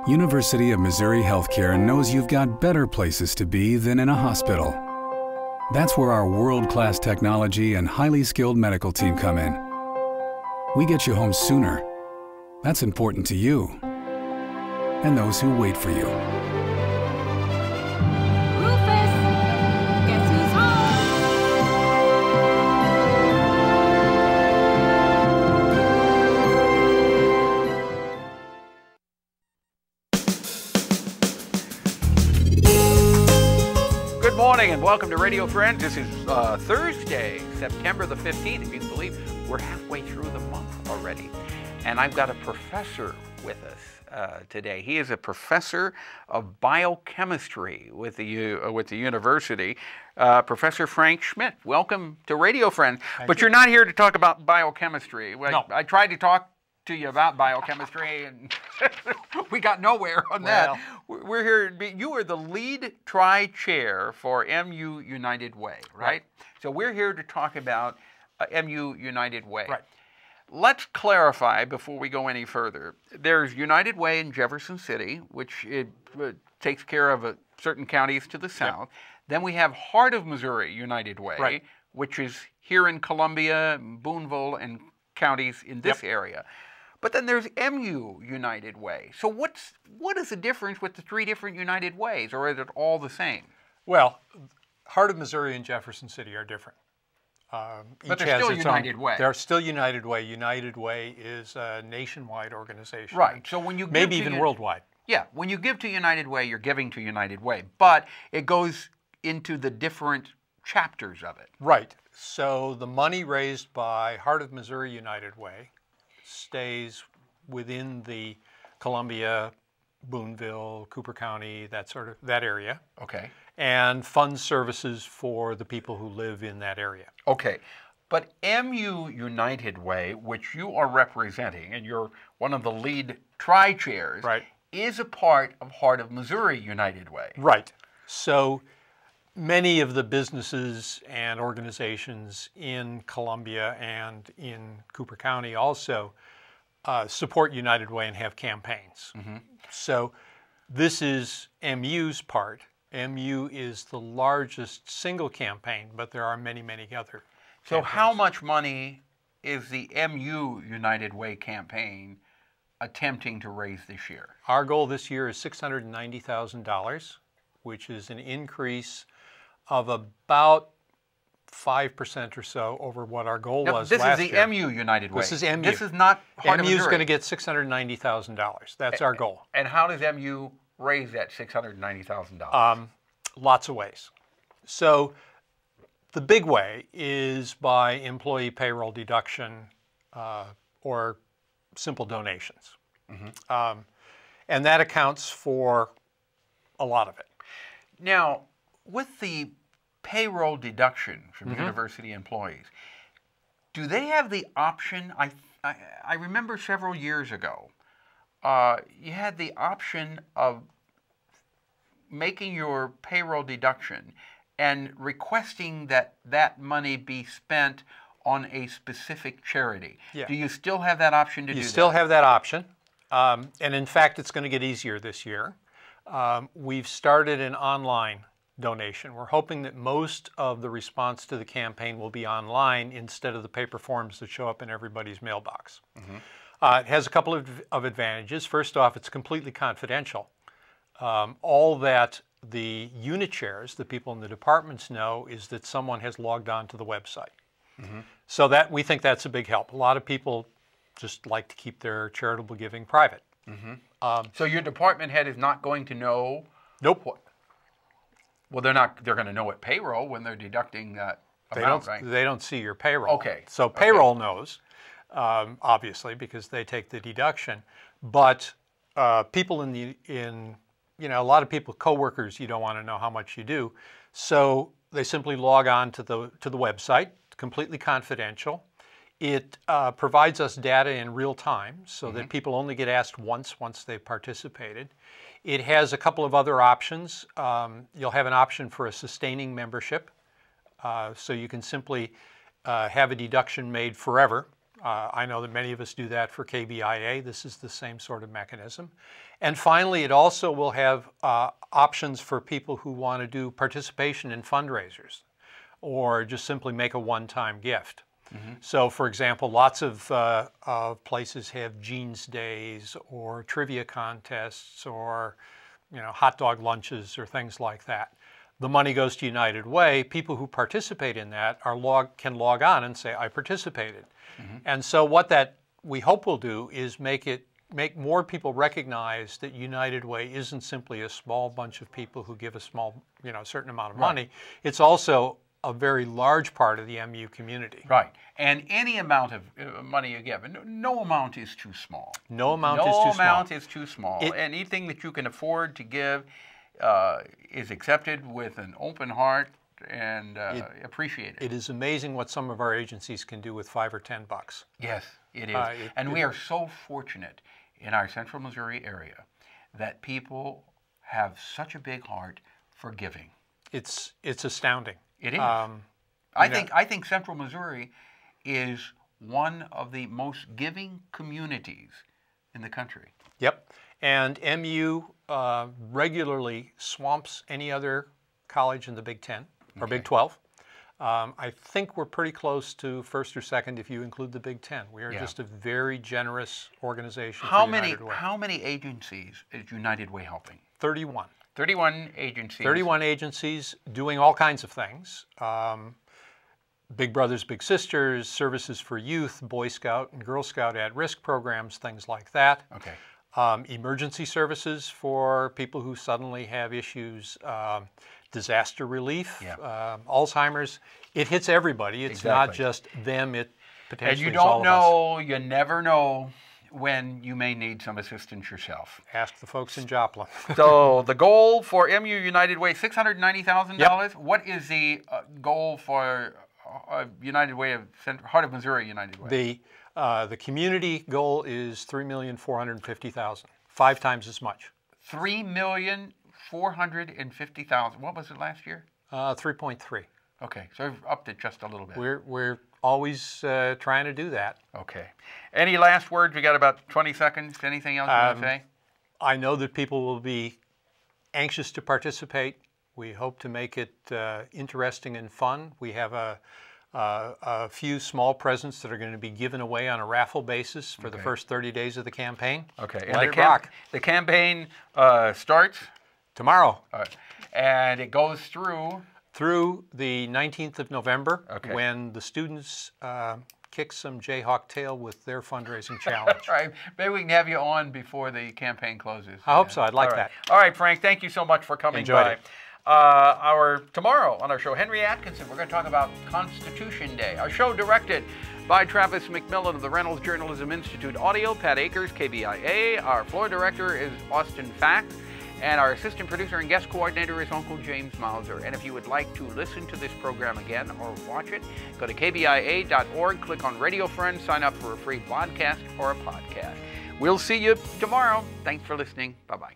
University of Missouri Healthcare knows you've got better places to be than in a hospital. That's where our world-class technology and highly skilled medical team come in. We get you home sooner. That's important to you and those who wait for you. Rufus, guess who's home? Good morning and welcome to Radio Friends. This is Thursday, September the 15th. If you can believe, we're halfway through the month already. And I've got a professor with us today. He is a professor of biochemistry with the university, Professor Frank SCHMIDT. Welcome to Radio Friends. But you're not here to talk about biochemistry. No. I tried to talk to you about biochemistry and we got nowhere on that. We're here. You are the lead tri-chair for MU United Way, right? So we're here to talk about MU United Way. Right. Let's clarify before we go any further. There's United Way in Jefferson City, which takes care of certain counties to the south. Then we have Heart of Missouri United Way, which is here in Columbia, Boonville, and counties in this area. But then there's MU United Way. So what is the difference with the three different United Ways, or is it all the same? Well, Heart of Missouri and Jefferson City are different. But they're still United Way. They're still United Way. United Way is a nationwide organization. Right. So when you give maybe even worldwide. Yeah. When you give to United Way, you're giving to United Way, but it goes into the different chapters of it. Right. So the money raised by Heart of Missouri United Way stays within the Columbia, Boonville, Cooper County, that area. Okay. And funds services for the people who live in that area. Okay. But MU United Way, which you are representing, and you're one of the lead tri-chairs, is a part of Heart of Missouri United Way. Right. So many of the businesses and organizations in Columbia and in Cooper County also support United Way and have campaigns. So this is MU's part. MU is the largest single campaign, but there are many, many other So campaigns. how much money is the MU United Way campaign attempting to raise this year? Our goal this year is $690,000, which is an increase of about 5% or so over what our goal was last year. This is the MU United Way. This is MU. This is not Heart of MU is Missouri. going to get $690,000. That's our goal. And how does MU raise that $690,000? Lots of ways. So the big way is by employee payroll deduction or simple donations. And that accounts for a lot of it. Now, with the payroll deduction from university employees, do they have the option? I remember several years ago, you had the option of making your payroll deduction and requesting that that money be spent on a specific charity. Yeah. Do you still have that option to do that? You still have that option. And in fact, it's going to get easier this year. We've started an online donation. We're hoping that most of the response to the campaign will be online instead of the paper forms that show up in everybody's mailbox. It has a couple of advantages. First off, it's completely confidential. All that the unit chairs, the people in the departments, know is that someone has logged on to the website. So that we think that's a big help. A lot of people just like to keep their charitable giving private. So your department head is not going to know? Nope. Well, they're going to know at payroll when they're deducting that amount, right? They don't see your payroll. Okay. So payroll knows, obviously, because they take the deduction. But people a lot of people, coworkers, you don't want to know how much you do. So they simply log on to the website, completely confidential. It provides us data in real time so that people only get asked once they've participated. It has a couple of other options. You'll have an option for a sustaining membership. So you can simply have a deduction made forever I know that many of us do that for KBIA. This is the same sort of mechanism. And finally, it also will have options for people who want to do participation in fundraisers or just simply make a one-time gift. So, for example, lots of places have jeans days or trivia contests or, hot dog lunches or things like that. The money goes to United Way. People who participate in that can log on and say, I participated. And so what that we hope will do is make more people recognize that United Way isn't simply a small bunch of people who give a small, certain amount of money. It's also a very large part of the MU community. Right. And any amount of money you give, no amount is too small. No amount is too small. No amount is too small. Anything that you can afford to give is accepted with an open heart and appreciated. It is amazing what some of our agencies can do with $5 or $10. Yes, it is. And we are so fortunate in our central Missouri area that people have such a big heart for giving. It's astounding. It is. I think Central Missouri is one of the most giving communities in the country. Yep. And MU regularly swamps any other college in the Big Ten or Big 12. I think we're pretty close to first or second if you include the Big Ten. We are just a very generous organization. How many agencies is United Way helping? 31. 31 agencies. 31 agencies doing all kinds of things. Big Brothers, Big Sisters, services for youth, Boy Scout and Girl Scout at-risk programs, things like that. Okay. Emergency services for people who suddenly have issues, disaster relief, Alzheimer's. It hits everybody. It's not just them. It potentially is all of us. And you don't know, you never know when you may need some assistance yourself. Ask the folks in Joplin. So the goal for MU United Way, $690,000. Yep. What is the goal for United Way of Heart of Missouri United Way? The community goal is $3,450,000, 5 times as much. $3,450,000. What was it last year? 3.3. Okay, so we've upped it just a little bit. We're always trying to do that. Okay. Any last words? We got about 20 seconds. Anything else you want to say? I know that people will be anxious to participate. We hope to make it interesting and fun. We have a few small presents that are going to be given away on a raffle basis for the first 30 days of the campaign. Okay. Let it rock. The campaign starts tomorrow. And it goes through the 19th of November, when the students kick some Jayhawk tail with their fundraising challenge. All right. Maybe we can have you on before the campaign closes. I hope so. I'd like that. All right, Frank, thank you so much for coming by. Tomorrow on our show, Henry Atkinson, we're going to talk about Constitution Day. Our show directed by Travis McMillan of the Reynolds Journalism Institute. Audio, Pat Akers, KBIA. Our floor director is Austin Fact. And our assistant producer and guest coordinator is Uncle James Mauser. And if you would like to listen to this program again or watch it, go to kbia.org, click on Radio Friends, sign up for a free podcast or a podcast. We'll see you tomorrow. Thanks for listening. Bye-bye.